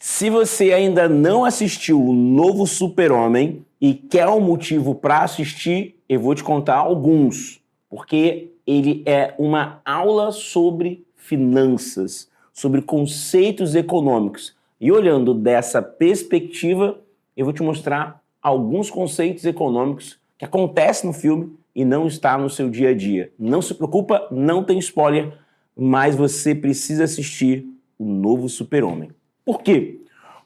Se você ainda não assistiu o novo Super-Homem e quer um motivo para assistir, eu vou te contar alguns, porque ele é uma aula sobre finanças, sobre conceitos econômicos. E olhando dessa perspectiva, eu vou te mostrar alguns conceitos econômicos que acontecem no filme e não está no seu dia a dia. Não se preocupa, não tem spoiler, mas você precisa assistir o novo Super-Homem. Por quê?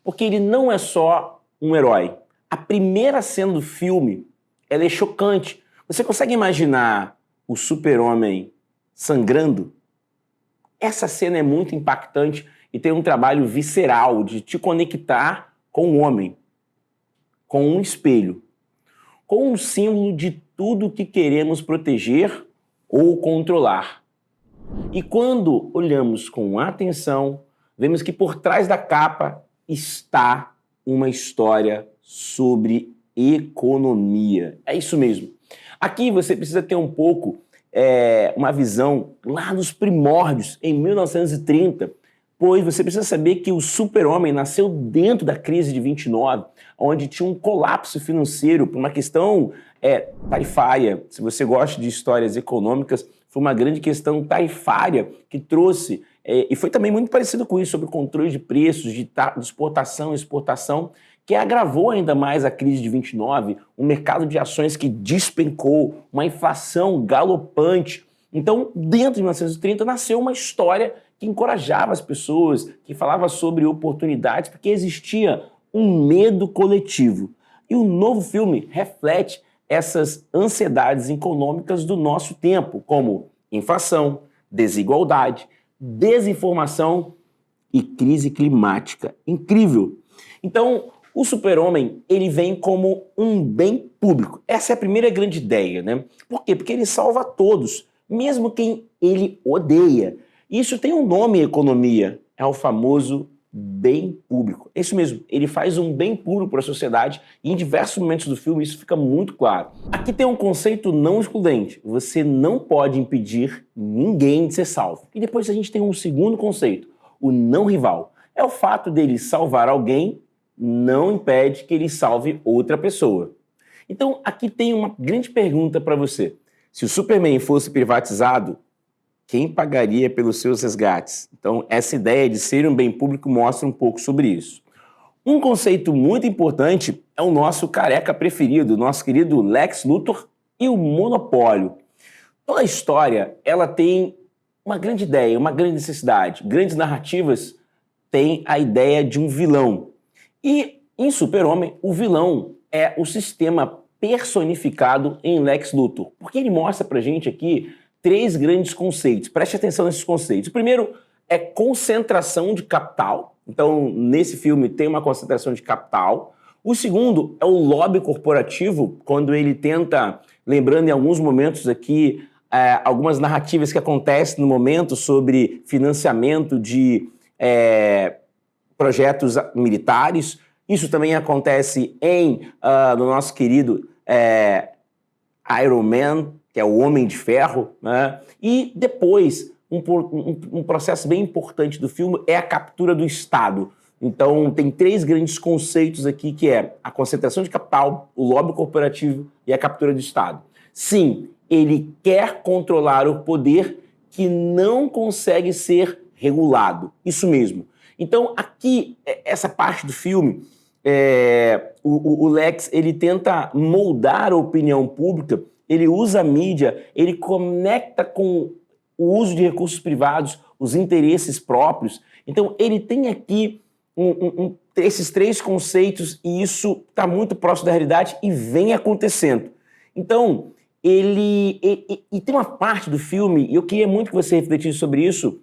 Porque ele não é só um herói. A primeira cena do filme, ela é chocante. Você consegue imaginar o Super-Homem sangrando? Essa cena é muito impactante e tem um trabalho visceral de te conectar com o homem, com um espelho, com um símbolo de tudo que queremos proteger ou controlar. E quando olhamos com atenção, vemos que por trás da capa está uma história sobre economia. É isso mesmo. Aqui você precisa ter um pouco uma visão lá nos primórdios, em 1930, pois você precisa saber que o Super-Homem nasceu dentro da crise de 29, onde tinha um colapso financeiro por uma questão tarifária. Se você gosta de histórias econômicas, foi uma grande questão tarifária que trouxe, e foi também muito parecido com isso, sobre o controle de preços, de exportação e exportação, que agravou ainda mais a crise de 29, um mercado de ações que despencou, uma inflação galopante. Então, dentro de 1930, nasceu uma história que encorajava as pessoas, que falava sobre oportunidades, porque existia um medo coletivo. E o novo filme reflete essas ansiedades econômicas do nosso tempo, como inflação, desigualdade, desinformação e crise climática. Incrível! Então, o Super-Homem, ele vem como um bem público. Essa é a primeira grande ideia, né? Por quê? Porque ele salva todos, mesmo quem ele odeia. Isso tem um nome em economia, é o famoso bem público. É isso mesmo, ele faz um bem público para a sociedade e em diversos momentos do filme isso fica muito claro. Aqui tem um conceito não excludente, você não pode impedir ninguém de ser salvo. E depois a gente tem um segundo conceito, o não rival. É o fato dele salvar alguém não impede que ele salve outra pessoa. Então aqui tem uma grande pergunta para você. Se o Superman fosse privatizado, quem pagaria pelos seus resgates? Então, essa ideia de ser um bem público mostra um pouco sobre isso. Um conceito muito importante é o nosso careca preferido, o nosso querido Lex Luthor e o monopólio. Toda a história, ela tem uma grande ideia, uma grande necessidade. Grandes narrativas têm a ideia de um vilão. E em Super-Homem, o vilão é o sistema personificado em Lex Luthor. Porque ele mostra pra gente aqui três grandes conceitos. Preste atenção nesses conceitos. O primeiro é concentração de capital. Então, nesse filme tem uma concentração de capital. O segundo é o lobby corporativo, quando ele tenta, lembrando em alguns momentos aqui, algumas narrativas que acontecem no momento sobre financiamento de projetos militares. Isso também acontece no nosso querido Iron Man, que é o Homem de Ferro, né? E depois, um processo bem importante do filme é a captura do Estado. Então, tem três grandes conceitos aqui, que é a concentração de capital, o lobby corporativo e a captura do Estado. Sim, ele quer controlar o poder que não consegue ser regulado. Isso mesmo. Então, aqui, essa parte do filme, o Lex, ele tenta moldar a opinião pública. Ele usa a mídia, ele conecta com o uso de recursos privados, os interesses próprios. Então, ele tem aqui esses três conceitos e isso está muito próximo da realidade e vem acontecendo. Então, e tem uma parte do filme, e eu queria muito que você refletisse sobre isso,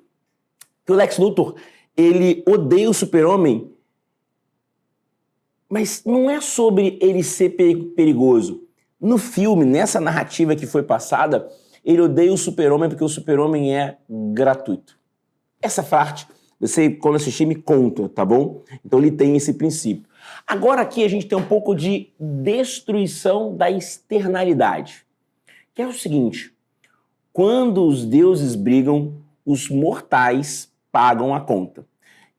que o Lex Luthor, ele odeia o Super-Homem, mas não é sobre ele ser perigoso. No filme, nessa narrativa que foi passada, ele odeia o Super-Homem porque o Super-Homem é gratuito. Essa parte, você, quando assistir, me conta, tá bom? Então ele tem esse princípio. Agora aqui a gente tem um pouco de destruição da externalidade. Que é o seguinte, quando os deuses brigam, os mortais pagam a conta.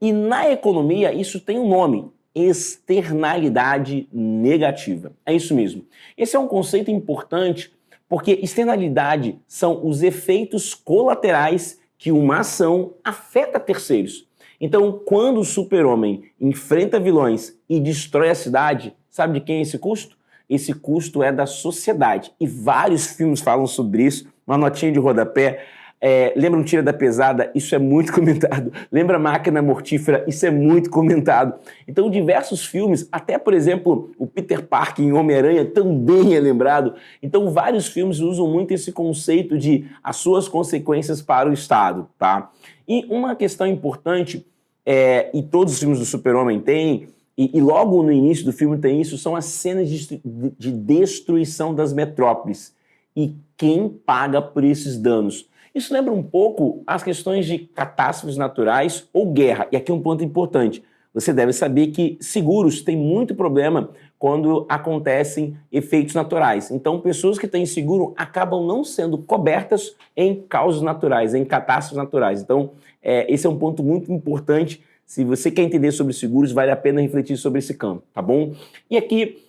E na economia, isso tem um nome: externalidade negativa. É isso mesmo. Esse é um conceito importante porque externalidade são os efeitos colaterais que uma ação afeta terceiros. Então, quando o super-homem enfrenta vilões e destrói a cidade, sabe de quem é esse custo? Esse custo é da sociedade. E vários filmes falam sobre isso. Uma notinha de rodapé. Lembra um Tira da Pesada? Isso é muito comentado. Lembra Máquina Mortífera? Isso é muito comentado. Então, diversos filmes, até, por exemplo, o Peter Parker em Homem-Aranha também é lembrado. Então, vários filmes usam muito esse conceito de as suas consequências para o Estado, tá? E uma questão importante, e todos os filmes do Super-Homem têm, e logo no início do filme tem isso, são as cenas de destruição das metrópoles. E quem paga por esses danos? Isso lembra um pouco as questões de catástrofes naturais ou guerra. E aqui um ponto importante. Você deve saber que seguros têm muito problema quando acontecem efeitos naturais. Então, pessoas que têm seguro acabam não sendo cobertas em causas naturais, em catástrofes naturais. Então, esse é um ponto muito importante. Se você quer entender sobre seguros, vale a pena refletir sobre esse campo, tá bom? E aqui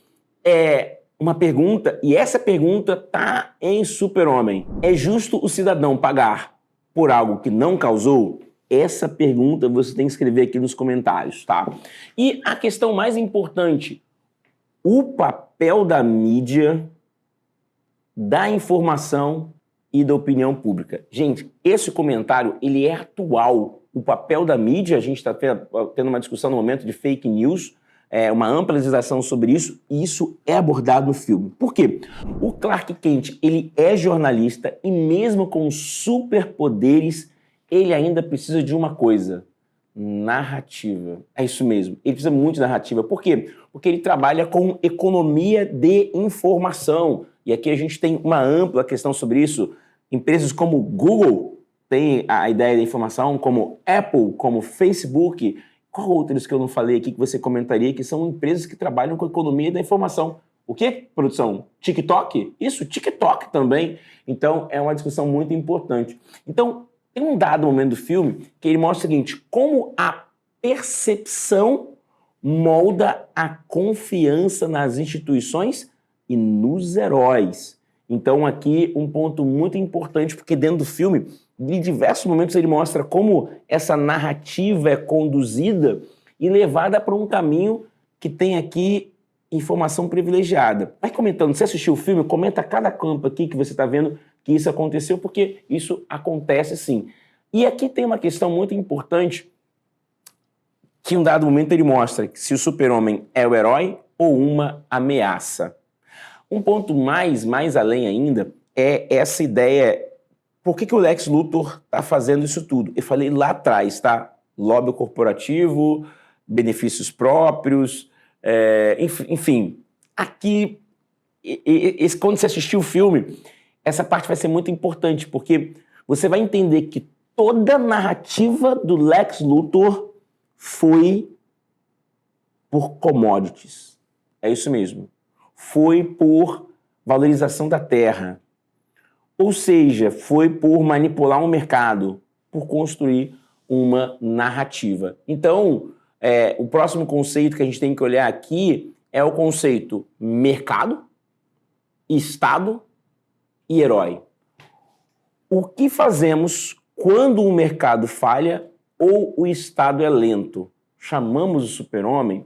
uma pergunta, e essa pergunta está em Super-Homem. É justo o cidadão pagar por algo que não causou? Essa pergunta você tem que escrever aqui nos comentários, tá? E a questão mais importante, o papel da mídia, da informação e da opinião pública. Gente, esse comentário, ele é atual. O papel da mídia, a gente está tendo uma discussão no momento de fake news, uma ampla legislação sobre isso, e isso é abordado no filme. Por quê? O Clark Kent, ele é jornalista e mesmo com superpoderes, ele ainda precisa de uma coisa: narrativa. É isso mesmo, ele precisa muito de narrativa. Por quê? Porque ele trabalha com economia de informação. E aqui a gente tem uma ampla questão sobre isso. Empresas como Google têm a ideia da informação, como Apple, como Facebook. Qual outros que eu não falei aqui que você comentaria que são empresas que trabalham com economia da informação? O quê, produção? TikTok? Isso, TikTok também. Então, é uma discussão muito importante. Então, tem um dado momento do filme que ele mostra o seguinte: como a percepção molda a confiança nas instituições e nos heróis. Então, aqui um ponto muito importante, porque dentro do filme, em diversos momentos ele mostra como essa narrativa é conduzida e levada para um caminho que tem aqui informação privilegiada. Vai comentando, você assistiu o filme, comenta cada campo aqui que você está vendo que isso aconteceu, porque isso acontece sim. E aqui tem uma questão muito importante, que em um dado momento ele mostra se o super-homem é o herói ou uma ameaça. Um ponto mais além ainda é essa ideia. Por que o Lex Luthor está fazendo isso tudo? Eu falei lá atrás, tá? Lobby corporativo, benefícios próprios, enfim. Aqui, quando você assistir o filme, essa parte vai ser muito importante, porque você vai entender que toda a narrativa do Lex Luthor foi por commodities. É isso mesmo. Foi por valorização da terra. Ou seja, foi por manipular um mercado, por construir uma narrativa. Então, o próximo conceito que a gente tem que olhar aqui é o conceito mercado, Estado e herói. O que fazemos quando o mercado falha ou o Estado é lento? Chamamos o super-homem?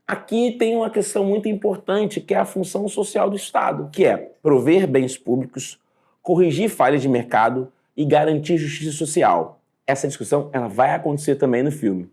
Aqui tem uma questão muito importante, que é a função social do Estado, que é prover bens públicos, corrigir falhas de mercado e garantir justiça social. Essa discussão ela vai acontecer também no filme.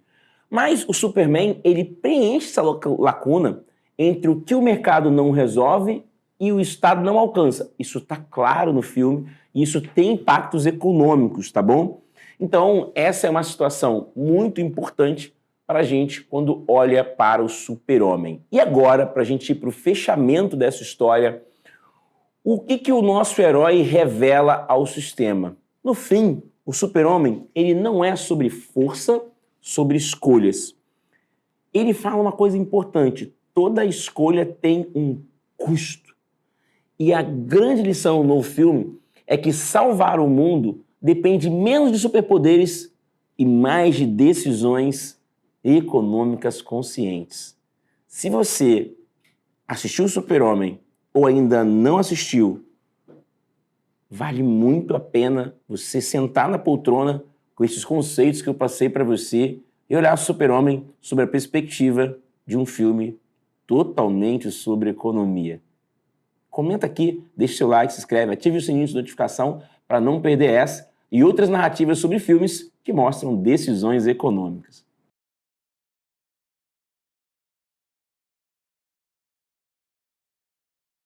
Mas o Superman, ele preenche essa lacuna entre o que o mercado não resolve e o Estado não alcança. Isso está claro no filme e isso tem impactos econômicos, tá bom? Então, essa é uma situação muito importante para a gente quando olha para o Super-Homem. E agora, para a gente ir para o fechamento dessa história, o que o nosso herói revela ao sistema? No fim, o Super-Homem, ele não é sobre força, sobre escolhas. Ele fala uma coisa importante: toda escolha tem um custo. E a grande lição no filme é que salvar o mundo depende menos de superpoderes e mais de decisões econômicas conscientes. Se você assistiu o Super-Homem ou ainda não assistiu, vale muito a pena você sentar na poltrona com esses conceitos que eu passei para você e olhar o Super-Homem sob a perspectiva de um filme totalmente sobre economia. Comenta aqui, deixa seu like, se inscreve, ative o sininho de notificação para não perder essa e outras narrativas sobre filmes que mostram decisões econômicas.